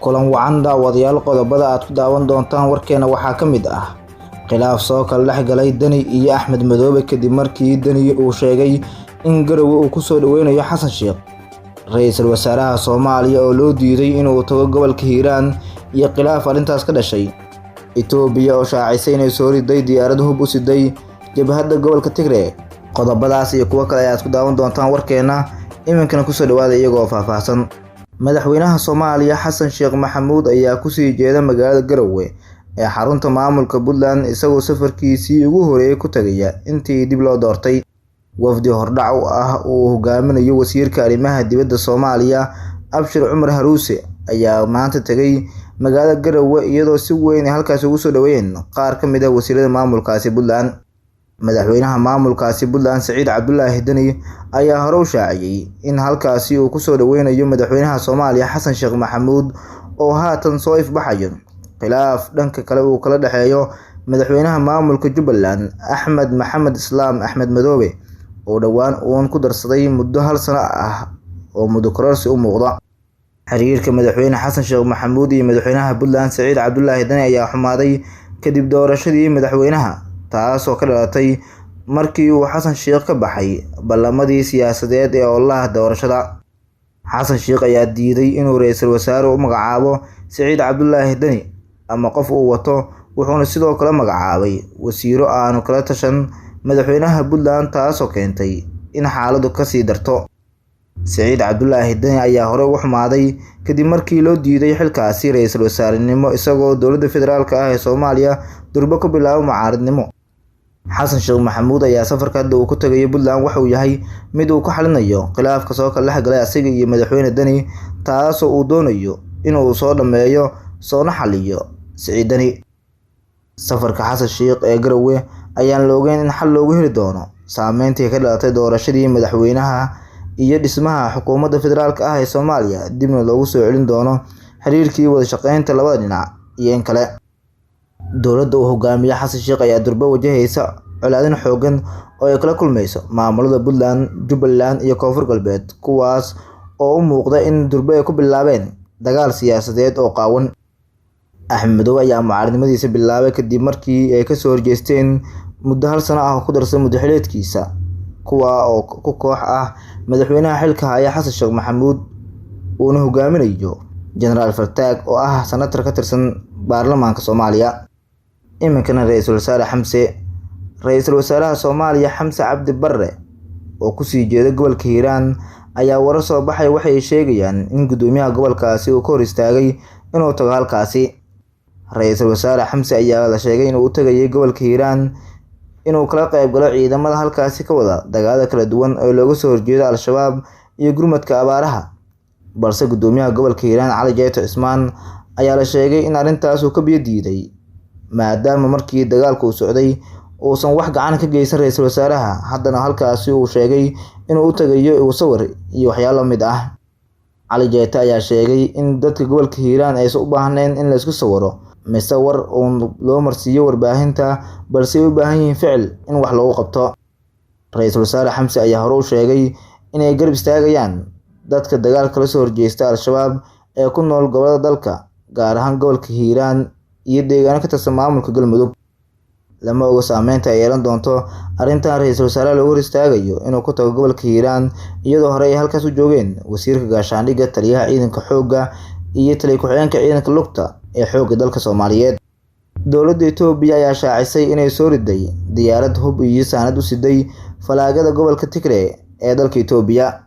kulan wacan daawadayaal qodobada aad ku daawan doontaan warkeena waxaa ka mid ah khilaaf soo kala dhexgalay Dani iyo Axmed Madoobe kadib markii Dani uu sheegay in Garowe uu ku soo dhaweynayo Xasan Sheekh ra'iisul wasaaraha Soomaaliya oo loo diiday inuu tago gobolka Hiiraan iyo khilaaf arintaas ka dhashay Itoobiya oo shaacisay inay soo riday diyaarad hub u siday jabhadda gobolka Tigray qodobadaas iyo kuwa kale aad ku daawan doontaan warkeena iminkana ku soo dhawaada iyagoo faahfaahsan madaxweynaha Soomaaliya Xasan Sheekh Maxamuud ayaa ku sii jeeda magaalada Garowe ee xarunta maamulka Puntland isagoo safarkiisii ugu horeeyay ku tagaya intii dib loo doortay wafdi hordhac ah uu hogaaminayo wasiirka arrimaha dibadda Soomaaliya Abshir Cumar Haruuse ayaa maanta tagay magaalada Garowe iyadoo si weyn halkaas ugu soo dhaweeyeen qaar ka mid ah wasiirada maamulkaasi Puntland madaxweynaha maamulkaasi Puntland Saciid Cabdullaahi Dani ayaa hore u shaaciyay in halkaasi uu ku soo dhaweynayo madaxweynaha Soomaaliya Xasan Sheekh Maxamuud oo haatan soo ifbaxayo khilaaf dhanka kale uu kala dhaxeeyo madaxweynaha maamulka Jubbaland Axmed Maxamed Islaam Axmed Madoobe oo dhawaan uu ku darsaday muddo hal sano ah oo muddo kororsi u muuqda xiriirka madaxweyne Xasan Sheekh Maxamuud iyo madaxweynaha Puntland Saciid Cabdullaahi Dani ayaa xumaaday kadib doorashadii madaxweynaha taasoo ka dhalatay markii uu Xasan Sheekh ka baxay ballamadii siyaasadeed ee ololaha doorashada Xasan Sheekh ayaa diiday inuu ra'iisul wasaare u magacaabo Saciid Cabdullaahi Dani ama qof uu wato wuxuuna sidoo kale magacaabay wasiiro aanu kala tashan madaxweynaha Puntland taasoo keentay in xaaladdu ka sii darto Saciid Cabdullaahi Dani ayaa hore u xumaaday kadib markii loo diiday xilkaasi ra'iisul wasaarenimo isagoo dowladda federaalka ah ee Soomaaliya durba ku bilaabay mucaaradnimo Xasan Sheekh Maxamuud ayaa safarka hadda uu ku tagay Puntland waxa uu yahay mid uu ku xalinayo khilaafka soo kala dhexgalay asiga iyo madaxweyne Dani taasoo uu doonayo inuu soo dhameeyo soona xaliyo Saciid Dani safarka Xasan Sheekh ee Garowe ayaan la ogeyn in xal loogu heli doono saameyntii ka dhalatay doorashadii madaxweynaha iyo dhismaha xukuumadda federaalka ah ee Soomaaliya dibna loogu soo celin doono xiriirkii wada shaqeynta labada dhinac iyo in kale dowladda uu hogaamiyo Xasan Sheekh ayaa durba wajahaysa colaadin xoogan oo ay kala kulmayso maamulada Puntland, Jubbaland iyo Koonfur Galbeed kuwaas oo u muuqda in durba ay ku bilaabeen dagaal siyaasadeed oo qaawan Axmed Madoobe ayaa mucaaradnimadiisa bilaabay kadib markii ay ka soo horjeesteen muddo hal sano ah oo ku darsan muddo xileedkiisa kuwa oo ku koox ah madaxweynaha xilka haya Xasan Sheekh Maxamuud uuna hogaaminayo General Fartaag oo ah senator ka tirsan baarlamaanka Soomaaliya iminkana ra'iisul wasaaraha Soomaaliya Xamse Cabdi Barre oo ku sii jeeda gobolka Hiiraan ayaa warar soo baxay waxay sheegayaan in gudoomiyaha gobolkaasi uu ka hor istaagay inuu tago halkaasi ra'iisul wasaare Xamse ayaa la sheegay inuu u tagay gobolka Hiiraan inuu kala qayb galo ciidamada halkaasi ka wada dagaalada kala duwan oo looga soo horjeedo Al-Shabaab iyo gurmadka abaaraha balse gudoomiyaha gobolka Hiiraan Cali Jeeto Cismaan ayaa la sheegay in arintaas uu ka biyo diiday maadaama markii dagaalku uu socday uusan wax gacan ka geysan ra'iisul wasaaraha haddana halkaasi uu sheegay inuu u tagayo uu sawir iyo waxyaalo mid ah Cali Jeeto ayaa sheegay in dadka gobolka Hiiraan aysan u baahneen in la isku sawiro mise war uu loo marsiiyo warbaahinta balse ay u baahan yihiin ficil in wax loogu qabto ra'iisul wasaare Xamse ayaa hore u sheegay inay garab istaagayaan dadka dagaalka la soo horjeesta Al-Shabaab ee ku nool gobolada dalka gaar ahaan gobolka Hiiraan iyo deegaano ka tirsan maamulka Galmudug lama oga saameynta ay yeelan doonto arintan ra'iisul wasaaraha loogu hor istaagayo inuu ku tago gobolka Hiiraan iyadoo hore ay halkaas u joogeen wasiirka gaashaandhigga taliyaha ciidanka xoogga iyo taliye ku-xigeenka ciidanka lugta ee xoogga dalka Soomaaliyeed dowladda Itoobiya ayaa shaacisay inay soo riday diyaarad hub iyo saanad u siday falaagada gobolka Tigray ee dalka Itoobiya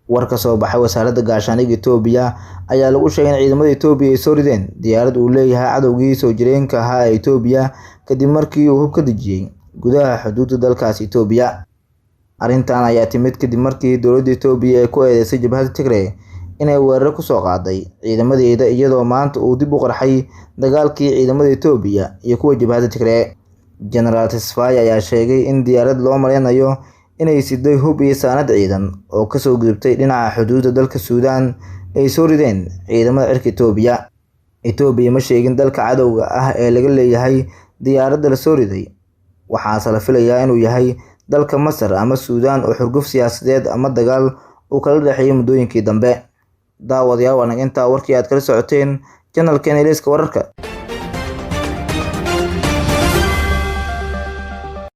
warka soo baxay wasaaradda gaashaandhigga Itoobiya ayaa lagu sheegay in ciidamada Itoobiya ay soo rideen diyaarad uu leeyahay cadowgii soo jireenka ahaa ee Itoobiya kadib markii uu hub ka dejiyay gudaha xuduudda dalkaas Itoobiya arintan ayaa timid kadib markii dowladda Itoobiya ay ku eedeysay jabhadda Tigray inay weerar ku soo qaaday ciidamadeeda iyadoo maanta uu dib u qarxay dagaalkii ciidamada Itoobiya iyo kuwa jabhadda Tigray General Tesfaye ayaa sheegay in diyaarad loo mareynayo inay siday hub iyo saanad ciidan oo ka soo gudubtay dhinaca xuduudda dalka Suudaan ay soo rideen ciidamada cirka Itoobiya ma sheegin dalka cadowga ah ee laga leeyahay diyaaradda la soo riday waxaase la filayaa inuu yahay dalka Masar ama Suudaan oo xurguf siyaasadeed ama dagaal uu kala dhaxeeyay muddooyinkii dambe daawadayaal wanaag intaa warkii aad kala socoteen channelkeena Eliska Wararka.